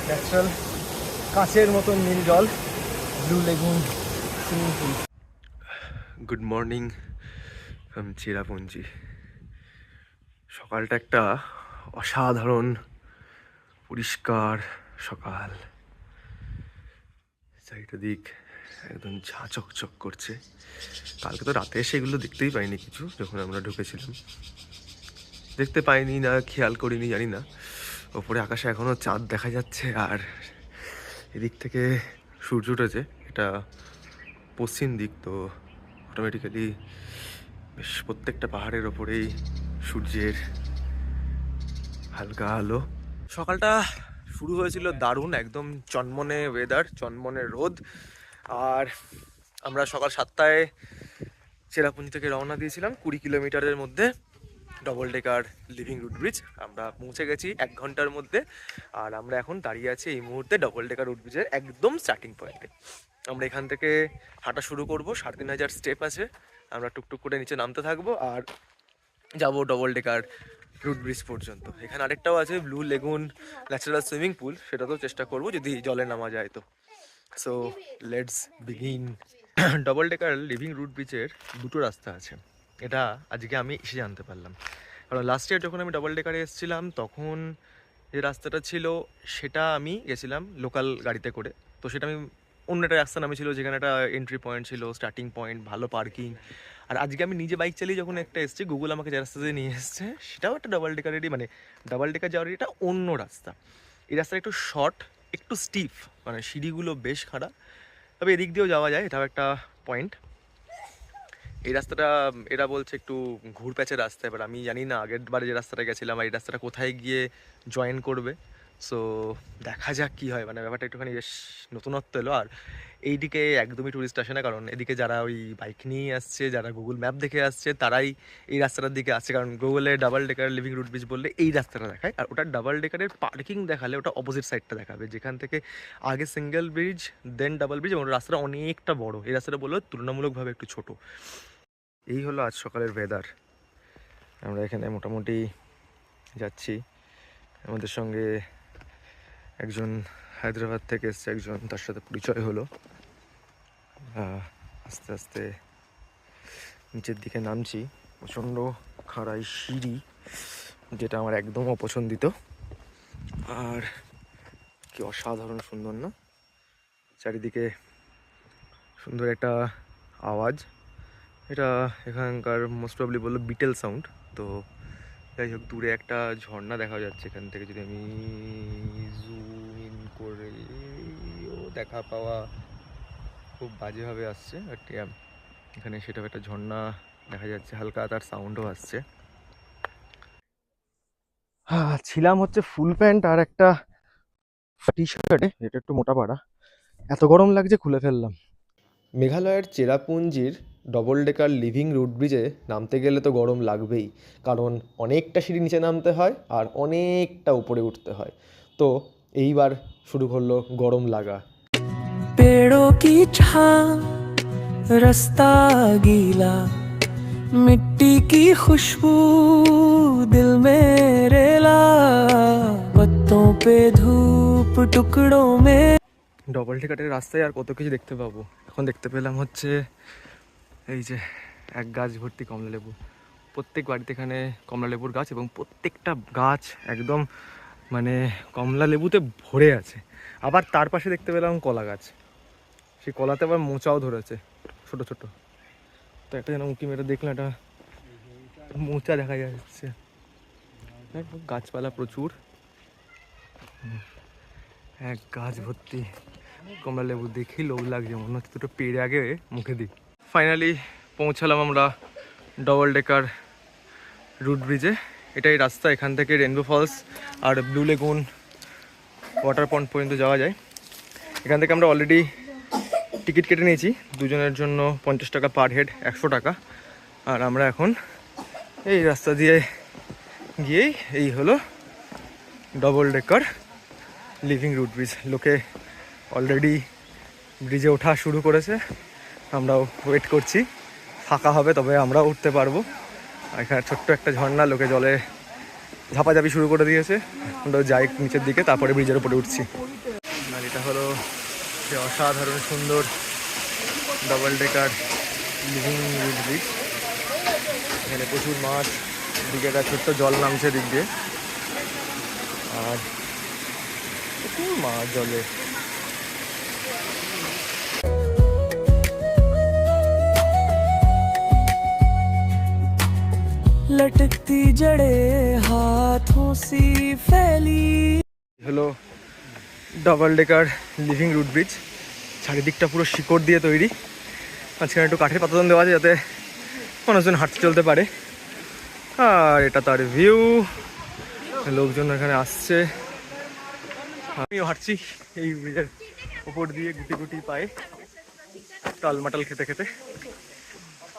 Natural কাঁচের মতন নীল জল, blue lagoon swimming pool. Good morning from Cherrapunji. সকালটা একটা অসাধারণ পরিষ্কার সকাল, চারিটা দিক একদম ঝাঁ চকচক করছে। কালকে তো রাতে সেগুলো দেখতেই পাইনি কিছু, যখন আমরা ঢুকেছিলাম দেখতে পাইনি, না খেয়াল করিনি, জানি না। ওপরে আকাশে এখনও চাঁদ দেখা যাচ্ছে, আর এদিক থেকে সূর্য উঠেছে। এটা পশ্চিম দিক, তো অটোমেটিক্যালি বেশ প্রত্যেকটা পাহাড়ের ওপরেই সূর্যের হালকা আলো। সকালটা শুরু হয়েছিল দারুণ, একদম চনমনে ওয়েদার, চনমনে রোদ। আর আমরা সকাল 7টায় চেরাপুঞ্জি থেকে রওনা দিয়েছিলাম 20 কিলোমিটারের মধ্যে double decker living root bridge. আমরা পৌঁছে গেছি 1 ঘন্টার মধ্যে। আর আমরা এখন দাঁড়িয়ে আছি এই মুহূর্তে ডবল ডেকার রুট ব্রিজের একদম স্টার্টিং পয়েন্টে। আমরা এখান থেকে হাঁটা শুরু করব, 3500 স্টেপ আছে। আমরা টুকটুক করে নিচে নামতে থাকবো আর যাব ডবল ডেকার রুট ব্রিজ পর্যন্ত। এখানে আরেকটাও আছে blue lagoon natural swimming pool, সেটাতেও চেষ্টা করব যদি জলে নামা যায় তো। So let's begin. Double decker living root ব্রিজের দুটো রাস্তা আছে, এটা আজকে আমি এসে জানতে পারলাম। কারণ লাস্ট ইয়ার যখন আমি ডবল ডেকারে এসেছিলাম তখন যে রাস্তাটা ছিল সেটা আমি গেছিলাম লোকাল গাড়িতে করে, তো সেটা আমি অন্য একটা রাস্তা নামেছিল, যেখানে একটা এন্ট্রি পয়েন্ট ছিল, স্টার্টিং পয়েন্ট, ভালো পার্কিং। আর আজকে আমি নিজে বাইক চালিয়ে যখন একটা এসেছি, গুগল আমাকে যে রাস্তা দিয়ে নিয়ে এসছে সেটাও একটা ডবল ডেকারেরই, মানে ডবল ডেকার যাওয়ার এটা অন্য রাস্তা। এই রাস্তাটা একটু শর্ট, একটু স্টিফ, মানে সিঁড়িগুলো বেশ খাড়া, তবে এদিক দিয়েও যাওয়া যায়, এটাও একটা পয়েন্ট। এই রাস্তাটা এরা বলছে একটু ঘুরপ্যাচের রাস্তা, এবার আমি জানি না আগের বারে যে রাস্তাটা গেছিলাম আর এই রাস্তাটা কোথায় গিয়ে জয়েন করবে। সো দেখা যাক কী হয়, মানে ব্যাপারটা একটুখানি বেশ নতুনত্ব এলো। আর এইদিকে একদমই টুরিস্ট আসে না, কারণ এদিকে যারা ওই বাইক নিয়ে আসছে, যারা গুগল ম্যাপ দেখে আসছে, তারাই এই রাস্তাটার দিকে আসছে। কারণ গুগলে double decker living root bridge বললে এই রাস্তাটা দেখায়, আর ওটা ডাবল ডেকারের পার্কিং দেখালে ওটা অপোজিট সাইডটা দেখাবে, যেখান থেকে আগে সিঙ্গেল ব্রিজ দেন ডাবল ব্রিজ, এবং রাস্তাটা অনেকটা বড়। এই রাস্তাটা বললো তুলনামূলকভাবে একটু ছোট। এই হলো আজ সকালের ওয়েদার। আমরা এখানে মোটামুটি যাচ্ছি, আমাদের সঙ্গে একজন হায়দ্রাবাদ থেকে এসছে একজন, তার সাথে পরিচয় হলো। আস্তে আস্তে নিচের দিকে নামছি, প্রচণ্ড খাড়াই সিঁড়ি, যেটা আমার একদম অপছন্দিত। আর কি অসাধারণ সুন্দর না, চারিদিকে সুন্দর একটা আওয়াজ। এটা এখানকার মোস্ট প্রবলি বললো বিটেল সাউন্ড। তো যাই হোক, দূরে একটা ঝর্ণা দেখা যাচ্ছে এখান থেকে, যদি আমি জুম ইন করে দেখা পাওয়া খুব বাজেভাবে আসছে, বাট এখানে সেটা একটা ঝর্ণা দেখা যাচ্ছে, হালকা তার সাউন্ডও আসছে। ছিলাম হচ্ছে ফুল প্যান্ট আর একটা টি শার্টে, এটা একটু মোটা পাড়া, এত গরম লাগছে খুলে ফেললাম। মেঘালয়ের চেরাপুঞ্জির ডবল ডেকার লিভিং রুট ব্রিজে নামতে গেলে তো গরম লাগবেই, কারণ অনেকটা সিঁড়ি নিচে নামতে হয় আর অনেকটা উপরে উঠতে হয়। তো এইবার শুরু করলো গরম লাগা। पेड़ों की छां रास्ता गीला मिट्टी की खुशबू दिल में रेला पत्तों पे धूप टुकड़ों में। ডবল ডেকারের রাস্তায় আর কত কিছু দেখতে পাবো, এখন দেখতে পেলাম হচ্ছে এই যে এক গাছ ভর্তি কমলা লেবু। প্রত্যেক বাড়িতে এখানে কমলা লেবুর গাছ, এবং প্রত্যেকটা গাছ একদম মানে কমলা লেবুতে ভরে আছে। আবার তার পাশে দেখতে পেলাম কলা গাছ, সেই কলাতে আবার মোচাও ধরেছে ছোট ছোট। তো একটা যেন উঁকি মেরে দেখলাম, একটা মোচা দেখা যাচ্ছে। গাছপালা প্রচুর, এক গাছ ভর্তি কমলা লেবু, দেখেই লোভ লাগছে, মনে হচ্ছে দুটো পেড়ে আগে মুখে দিই। ফাইনালি পৌঁছালাম আমরা ডবল ডেকার রুট ব্রিজে। এটাই রাস্তা, এখান থেকে রেনবো ফলস আর ব্লু লেগুন ওয়াটার পয়েন্ট পর্যন্ত যাওয়া যায়। এখান থেকে আমরা অলরেডি টিকিট কেটে নিয়েছি, দুজনের জন্য 50 টাকা পার হেড, 100 টাকা। আর আমরা এখন এই রাস্তা দিয়ে গিয়েই এই হলো double decker living root bridge. লোকে অলরেডি ব্রিজে ওঠা শুরু করেছে, আমরাও ওয়েট করছি ফাঁকা হবে তবে আমরাও উঠতে পারবো। আর এখানে ছোট্ট একটা ঝর্ণা, লোকে জলে ঝাপাঝাপি শুরু করে দিয়েছে। আমরা যাই নিচের দিকে, তারপরে ব্রিজের উপরে উঠছি। আর এটা হলো সে অসাধারণ সুন্দর double decker living root bridge. এখানে প্রচুর মাছ, দিকে একটা ছোট্ট জল নামছে দিক দিয়ে, আর প্রচুর মাছ জলে। लटकती जड़े हाथों सी फैली। হলো double decker living root bridge. চারিদিকটা পুরো শিকড় দিয়ে তৈরি। মাঝখানে একটু কাঠের পাতাদান দেওয়া আছে যাতে মানুষজন হাঁটতে চলতে পারে। আর এটা তার ভিউ, লোকজন এখানে আসছে, আমিও হাঁটছি এই ব্রিজের উপর দিয়ে গুটি গুটি পায়ে টালমাটাল খেতে খেতে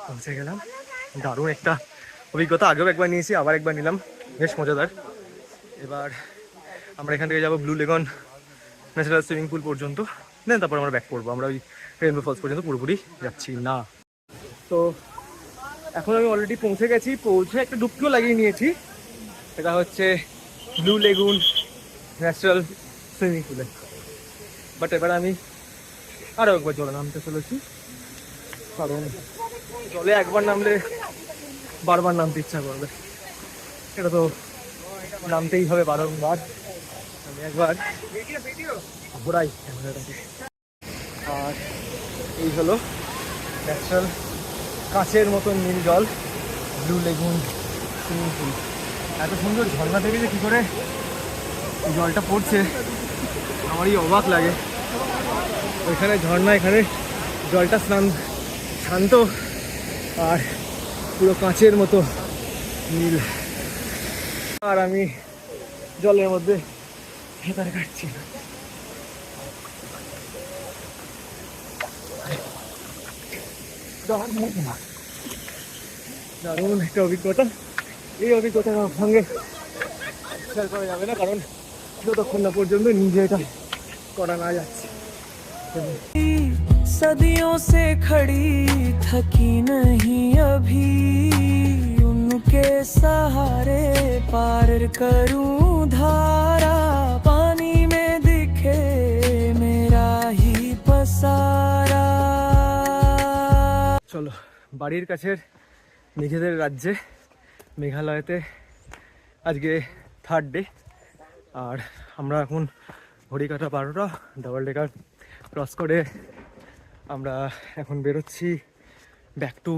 পৌঁছে গেলাম। দারুণ একটা অভিজ্ঞতা, আগেও একবার নিয়েছি, আবার একবার নিলাম, বেশ মজাদার। এবার আমরা এখান থেকে যাবো ব্লু লেগন ন্যাচারাল সুইমিং পুল পর্যন্ত, দেন তারপর আমরা ব্যাক করবো। আমরা ওই রেইনবো ফলস পর্যন্ত পুরোপুরি যাচ্ছি না। তো এখন আমি অলরেডি পৌঁছে গেছি, পৌঁছে একটা ডুবকিও লাগিয়ে নিয়েছি। এটা হচ্ছে ব্লু লেগুন ন্যাচারাল সুইমিং পুলে। বাট এবার আমি আরও একবার জলে নামতে চলেছি, কারণ জলে একবার নামলে বারবার নামতে ইচ্ছা করবে। এটা তো নামতেই হবে বারংবার। আমি একবার ঘোরাই ক্যামেরাটাকে। আর এই হলো ন্যাচারাল কাঁচের মতন নীল জল, ব্লু লেগুন সুইমিং পুল। এত সুন্দর ঝর্ণা থেকে যে কী করে এই জলটা পড়ছে আমারই অবাক লাগে। ওইখানে ঝর্ণা, এখানে জলটা শান্ত আর পুরো কাঁচের মতো নীল। আর আমি জলের মধ্যে সাঁতার কাটছি। দারুণ একটা অভিজ্ঞতা। এই অভিজ্ঞতা আমার সঙ্গে শেয়ার করা যাবে না, কারণ যতক্ষণ না পর্যন্ত নিজে এটা করা না যাচ্ছে। सदियों से खड़ी थकी नहीं अभी, उनके सहारे पार करूं धारा, पानी में दिखे मेरा ही पसारा। চলো, বাড়ির কাছের মেঘেদের রাজ্যে মেঘালয়তে আজকে থার্ড ডে। আর আমরা এখন ঘড়ি কাটা 12টা, ডাবল ডেকার ক্রস করে আমরা এখন বেরোচ্ছি ব্যাক টু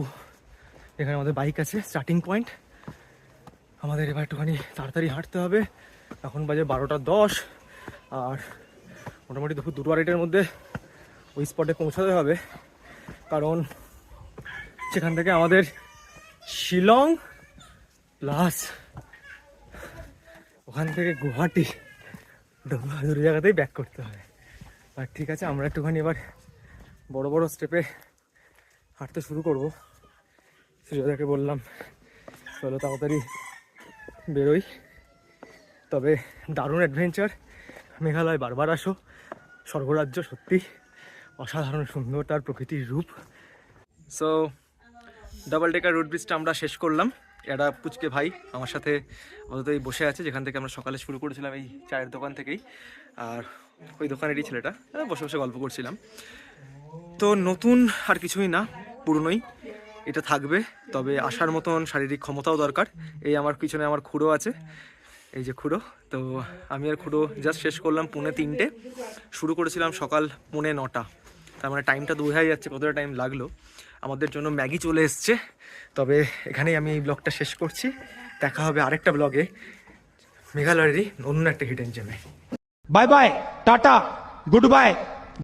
এখানে আমাদের বাইক আছে, স্টার্টিং পয়েন্ট। আমাদের এবার একটুখানি তাড়াতাড়ি হাঁটতে হবে। এখন বাজে 12:10, আর মোটামুটি দুপুর 2-2:30টার মধ্যে ওই স্পটে পৌঁছাতে হবে, কারণ সেখান থেকে আমাদের শিলং প্লাস ওখান থেকে গুয়াহাটি দুটো জায়গাতেই ব্যাক করতে হবে। আর ঠিক আছে, আমরা একটুখানি এবার বড় বড় স্টেপে হাঁটতে শুরু করবো। সুজাতাকে বললাম চলো তাড়াতাড়ি বেরোই। তবে দারুণ অ্যাডভেঞ্চার, মেঘালয় বারবার আসো, স্বর্গরাজ্য, সত্যি অসাধারণ সুন্দর তার প্রকৃতির রূপ। সো ডাবল ডেকার রোড ব্রিজটা আমরা শেষ করলাম। একটা পুচকে ভাই আমার সাথে অন্ততই বসে আছে, যেখান থেকে আমরা সকালে শুরু করেছিলাম এই চায়ের দোকান থেকেই। আর ওই দোকানেরই ছেলেটা, বসে বসে গল্প করছিলাম। তো নতুন আর কিছুই না, পুরনোই এটা থাকবে। তবে আসার মতন শারীরিক ক্ষমতাও দরকার। এই আমার পিছনে আমার খুঁড়ো আছে, এই যে খুঁড়ো। তো আমি আর খুঁড়ো জাস্ট শেষ করলাম 3:45, শুরু করেছিলাম সকাল 9:45। তার মানে টাইমটা বোঝাই যাচ্ছে কতটা টাইম লাগলো। আমাদের জন্য ম্যাগি চলে এসছে। তবে এখানেই আমি এই ব্লগটা শেষ করছি। দেখা হবে আরেকটা ব্লগে মেঘালয়েরই অন্য একটা হিডেন জেমে। Bye bye, tata, good by.